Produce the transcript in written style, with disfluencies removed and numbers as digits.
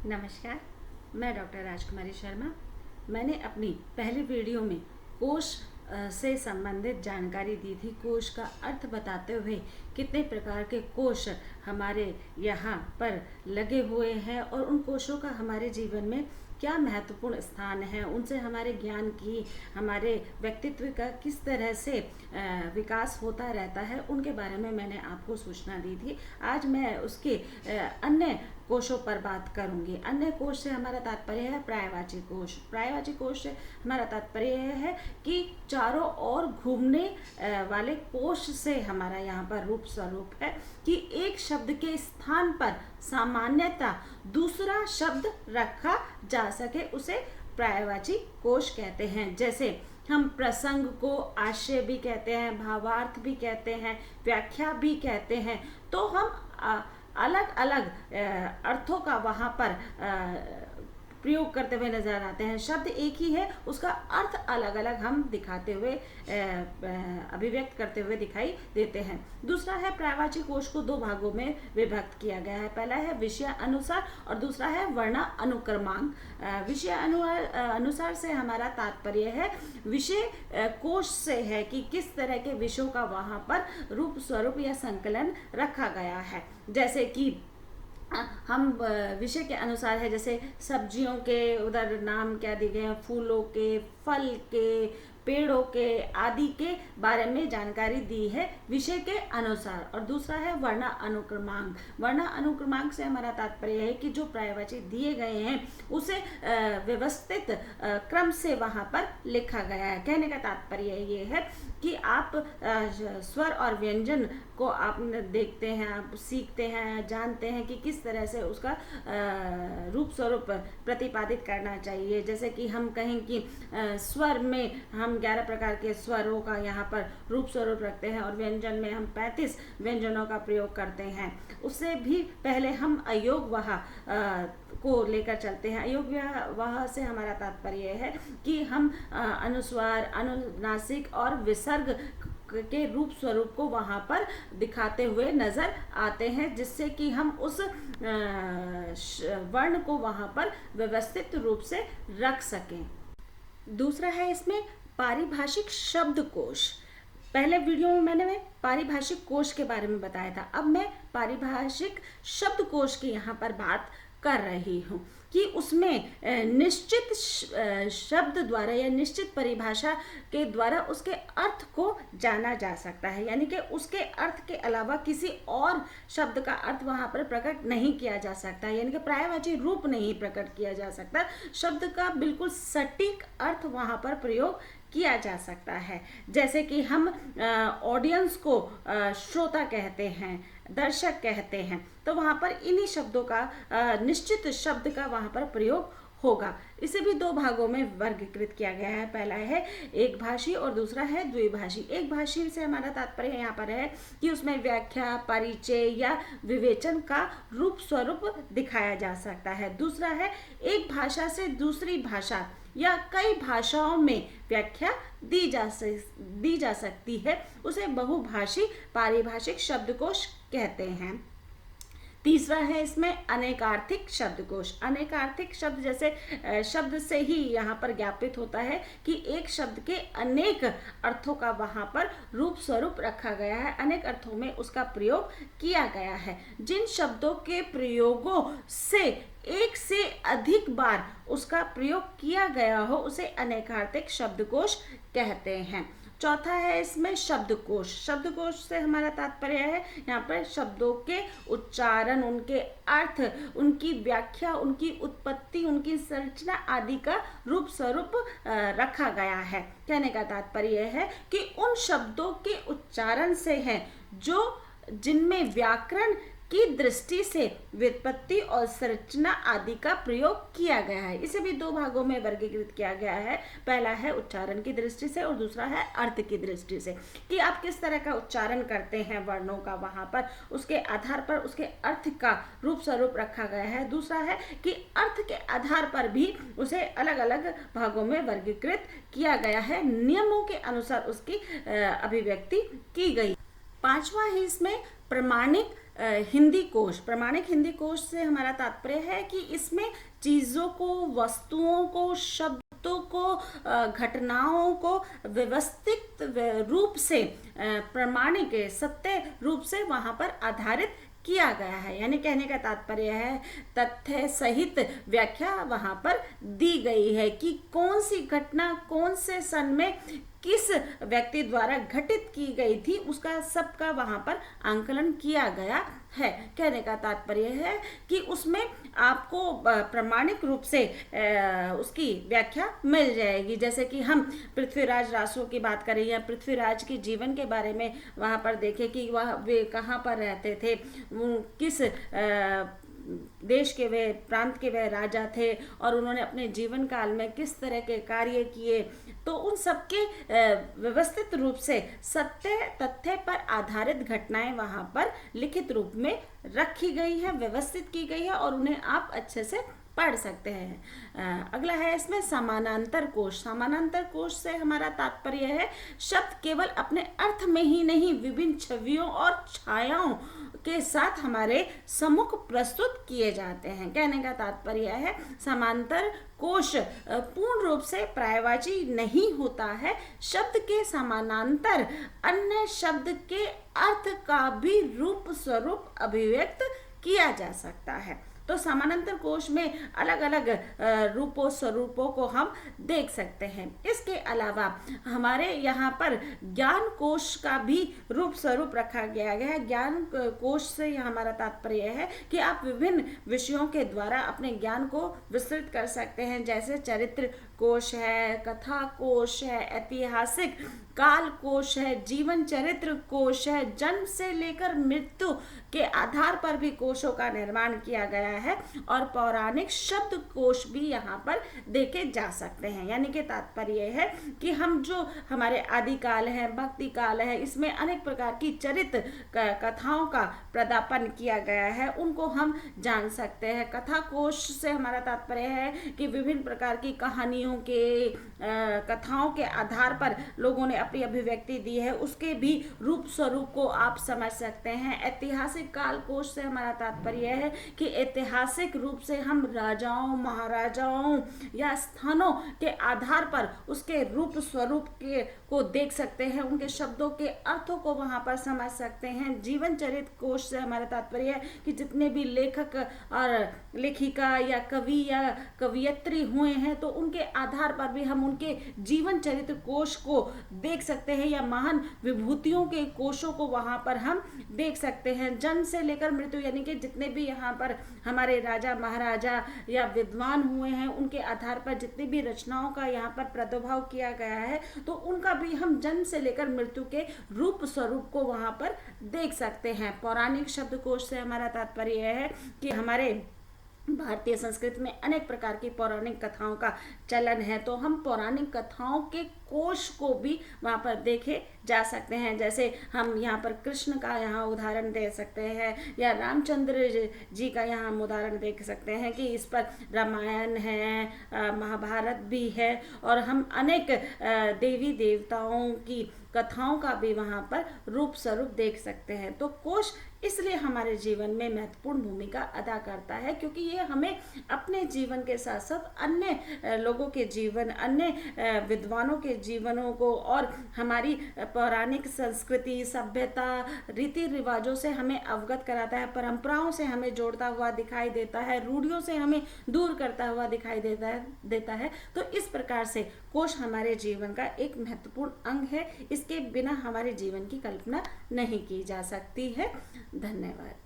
नमस्कार, मैं डॉक्टर राजकुमारी शर्मा। मैंने अपनी पहली वीडियो में कोश से संबंधित जानकारी दी थी। कोश का अर्थ बताते हुए कितने प्रकार के कोश हमारे यहाँ पर लगे हुए हैं और उन कोशों का हमारे जीवन में क्या महत्वपूर्ण स्थान है, उनसे हमारे ज्ञान की, हमारे व्यक्तित्व का किस तरह से विकास होता रहता है, उनके बारे में मैंने आपको सूचना दी थी। आज मैं उसके अन्य कोशों पर बात करूंगी। अन्य कोश से हमारा तात्पर्य है पर्यायवाची कोश। पर्यायवाची कोश से हमारा तात्पर्य है कि चारों ओर घूमने वाले कोश से हमारा यहाँ पर रूप स्वरूप है कि एक शब्द के स्थान पर सामान्यतः दूसरा शब्द रखा जा सके, उसे पर्यायवाची कोश कहते हैं। जैसे हम प्रसंग को आशय भी कहते हैं, भावार्थ भी कहते हैं, व्याख्या भी कहते हैं। तो हम अलग अलग अर्थों का वहाँ पर प्रयोग करते हुए नजर आते हैं। शब्द एक ही है, उसका अर्थ अलग अलग हम दिखाते हुए अभिव्यक्त करते हुए दिखाई देते हैं। दूसरा है पर्यायवाची कोश को दो भागों में विभक्त किया गया है। पहला है विषय अनुसार और दूसरा है वर्ण अनुक्रमांक। विषय अनुसार से हमारा तात्पर्य है विषय कोश से है कि किस तरह के विषयों का वहाँ पर रूप स्वरूप या संकलन रखा गया है। जैसे कि हम विषय के अनुसार है, जैसे सब्जियों के उधर नाम क्या दिए गए हैं, फूलों के, फल के, पेड़ों के आदि के बारे में जानकारी दी है विषय के अनुसार। और दूसरा है वर्ण अनुक्रमांक। वर्ण अनुक्रमांक से हमारा तात्पर्य है कि जो पर्यायवाची दिए गए हैं उसे व्यवस्थित क्रम से वहाँ पर लिखा गया है। कहने का तात्पर्य ये है कि आप स्वर और व्यंजन को आप देखते हैं, आप सीखते हैं, जानते हैं कि किस तरह से उसका रूप स्वरूप प्रतिपादित करना चाहिए। जैसे कि हम कहें कि स्वर में हम 11 प्रकार के स्वरों का यहाँ पर रूप स्वरूप रखते हैं और व्यंजन में हम 35 व्यंजनों का प्रयोग करते हैं। उससे भी पहले हम अयोग वहा को लेकर चलते हैं। अयोग वहा से हमारा तात्पर्य है कि हम अनुस्वार, अनुनासिक और विसर्ग के रूप स्वरूप को वहाँ पर दिखाते हुए नजर आते हैं, जिससे कि हम उस वर्ण को वहाँ पर व्यवस्थित रूप से रख सकें। दूसरा है इसमें पारिभाषिक शब्दकोश। पहले वीडियो में मैंने पारिभाषिक कोश के बारे में बताया था। अब मैं पारिभाषिक शब्दकोश की यहाँ पर बात कर रही हूँ कि उसमें निश्चित शब्द द्वारा या निश्चित परिभाषा के द्वारा उसके अर्थ को जाना जा सकता है। यानी कि उसके अर्थ के अलावा किसी और शब्द का अर्थ वहाँ पर प्रकट नहीं किया जा सकता, यानी कि पर्यायवाची रूप नहीं प्रकट किया जा सकता। शब्द का बिल्कुल सटीक अर्थ वहाँ पर प्रयोग किया जा सकता है। जैसे कि हम ऑडियंस को श्रोता कहते हैं, दर्शक कहते हैं, तो वहाँ पर इन्हीं शब्दों का निश्चित शब्द का वहाँ पर प्रयोग होगा। इसे भी दो भागों में वर्गीकृत किया गया है। पहला है एक भाषी और दूसरा है द्विभाषी। एक भाषी से हमारा तात्पर्य यहाँ पर है कि उसमें व्याख्या, परिचय या विवेचन का रूप स्वरूप दिखाया जा सकता है। दूसरा है एक भाषा से दूसरी भाषा या कई भाषाओं में व्याख्या दी जा सकती है, उसे बहुभाषी पारिभाषिक शब्दकोश कहते हैं। तीसरा है इसमें अनेकार्थिक शब्दकोश। अनेकार्थिक शब्द जैसे शब्द से ही यहाँ पर ज्ञापित होता है कि एक शब्द के अनेक अर्थों का वहाँ पर रूप स्वरूप रखा गया है, अनेक अर्थों में उसका प्रयोग किया गया है। जिन शब्दों के प्रयोगों से एक से अधिक बार उसका प्रयोग किया गया हो उसे अनेकार्थिक शब्दकोश कहते हैं। चौथा है इसमें शब्दकोश। शब्दकोश से हमारा तात्पर्य है यहाँ पर शब्दों के उच्चारण, उनके अर्थ, उनकी व्याख्या, उनकी उत्पत्ति, उनकी संरचना आदि का रूप स्वरूप रखा गया है। कहने का तात्पर्य है कि उन शब्दों के उच्चारण से है जो जिनमें व्याकरण की दृष्टि से व्युत्पत्ति और संरचना आदि का प्रयोग किया गया है। इसे भी दो भागों में वर्गीकृत किया गया है। पहला है उच्चारण की दृष्टि से और दूसरा है अर्थ की दृष्टि से, कि आप किस तरह का उच्चारण करते हैं वर्णों का, वहाँ पर उसके आधार पर उसके अर्थ का रूप स्वरूप रखा गया है। दूसरा है कि अर्थ के आधार पर भी उसे अलग अलग भागों में वर्गीकृत किया गया है, नियमों के अनुसार उसकी अभिव्यक्ति की गई। पांचवा है इसमें प्रमाणिक हिंदी कोश, प्रामाणिक हिंदी कोश से हमारा तात्पर्य है कि इसमें चीज़ों को, वस्तुओं को, शब्दों को, घटनाओं को व्यवस्थित रूप से, प्रामाणिक सत्य रूप से वहाँ पर आधारित किया गया है। यानी कहने का तात्पर्य है तथ्य सहित व्याख्या वहाँ पर दी गई है कि कौन सी घटना कौन से सन में किस व्यक्ति द्वारा घटित की गई थी, उसका सबका वहाँ पर आंकलन किया गया है। कहने का तात्पर्य है कि उसमें आपको प्रामाणिक रूप से उसकी व्याख्या मिल जाएगी। जैसे कि हम पृथ्वीराज रासो की बात करें या पृथ्वीराज के जीवन के बारे में वहाँ पर देखें कि वह वे कहाँ पर रहते थे, किस देश के वे, प्रांत के वे राजा थे और उन्होंने अपने जीवन काल में किस तरह के कार्य किए, तो उन सबके व्यवस्थित रूप से सत्य तथ्य पर आधारित घटनाएं वहाँ पर लिखित रूप में रखी गई है, व्यवस्थित की गई है और उन्हें आप अच्छे से पढ़ सकते हैं। अगला है इसमें समानांतर कोश। समानांतर कोश से हमारा तात्पर्य है शब्द केवल अपने अर्थ में ही नहीं, विभिन्न छवियों और छायाओं के साथ हमारे सम्मुख प्रस्तुत किए जाते हैं। कहने का तात्पर्य है समांतर कोश पूर्ण रूप से पर्यायवाची नहीं होता है, शब्द के समानांतर अन्य शब्द के अर्थ का भी रूप स्वरूप अभिव्यक्त किया जा सकता है। तो समानांतर कोश में अलग अलग रूपों स्वरूपों को हम देख सकते हैं। इसके अलावा हमारे यहाँ पर ज्ञान कोश का भी रूप स्वरूप रखा गया है। ज्ञान कोश से हमारा तात्पर्य है कि आप विभिन्न विषयों के द्वारा अपने ज्ञान को विस्तृत कर सकते हैं। जैसे चरित्र कोश है, कथा कोश है, ऐतिहासिक काल कोश है, जीवन चरित्र कोश है, जन्म से लेकर मृत्यु के आधार पर भी कोशों का निर्माण किया गया है और पौराणिक शब्द कोश भी यहाँ पर देखे जा सकते हैं। यानी कि तात्पर्य है कि हम जो हमारे आदि काल है, भक्ति काल है, इसमें अनेक प्रकार की चरित्र कथाओं का प्रदापन किया गया है, उनको हम जान सकते हैं। कथा कोश से हमारा तात्पर्य है कि विभिन्न प्रकार की कहानियों के कथाओं के आधार पर लोगों ने अपनी अभिव्यक्ति दी है, उसके भी रूप स्वरूप को आप समझ सकते हैं। ऐतिहासिक काल कोश से हमारा तात्पर्य है कि ऐतिहासिक रूप से हम राजाओं, महाराजाओं या स्थानों के आधार पर उसके रूप स्वरूप को देख सकते हैं, उनके शब्दों के अर्थों को वहां पर समझ सकते हैं। जीवन चरित्र कोश से हमारा तात्पर्य है कि जितने भी लेखक और लेखिका या कवि या कवियत्री हुए हैं, तो उनके आधार पर भी हम उनके जीवन चरित्र कोश को देख सकते हैं या महान विभूतियों के कोशों को वहां पर हम देख सकते हैं। जन्म से लेकर मृत्यु, यानी कि जितने भी यहाँ पर हमारे राजा महाराजा या विद्वान हुए हैं, उनके आधार पर जितनी भी रचनाओं का यहाँ पर प्रादुर्भाव किया गया है, तो उनका भी हम जन्म से लेकर मृत्यु के रूप स्वरूप को वहां पर देख सकते हैं। पौराणिक शब्दकोश से हमारा तात्पर्य है कि हमारे भारतीय संस्कृति में अनेक प्रकार की पौराणिक कथाओं का चलन है, तो हम पौराणिक कथाओं के कोश को भी वहाँ पर देखे जा सकते हैं। जैसे हम यहाँ पर कृष्ण का यहाँ उदाहरण दे सकते हैं या रामचंद्र जी का यहाँ हम उदाहरण देख सकते हैं कि इस पर रामायण है, महाभारत भी है और हम अनेक देवी देवताओं की कथाओं का भी वहाँ पर रूप स्वरूप देख सकते हैं। तो कोश इसलिए हमारे जीवन में महत्वपूर्ण भूमिका अदा करता है क्योंकि ये हमें अपने जीवन के साथ साथ अन्य लोगों के जीवन, अन्य विद्वानों के जीवनों को और हमारी पौराणिक संस्कृति, सभ्यता, रीति रिवाजों से हमें अवगत कराता है, परंपराओं से हमें जोड़ता हुआ दिखाई देता है, रूढ़ियों से हमें दूर करता हुआ दिखाई देता है। तो इस प्रकार से कोश हमारे जीवन का एक महत्वपूर्ण अंग है, इसके बिना हमारे जीवन की कल्पना नहीं की जा सकती है। धन्यवाद।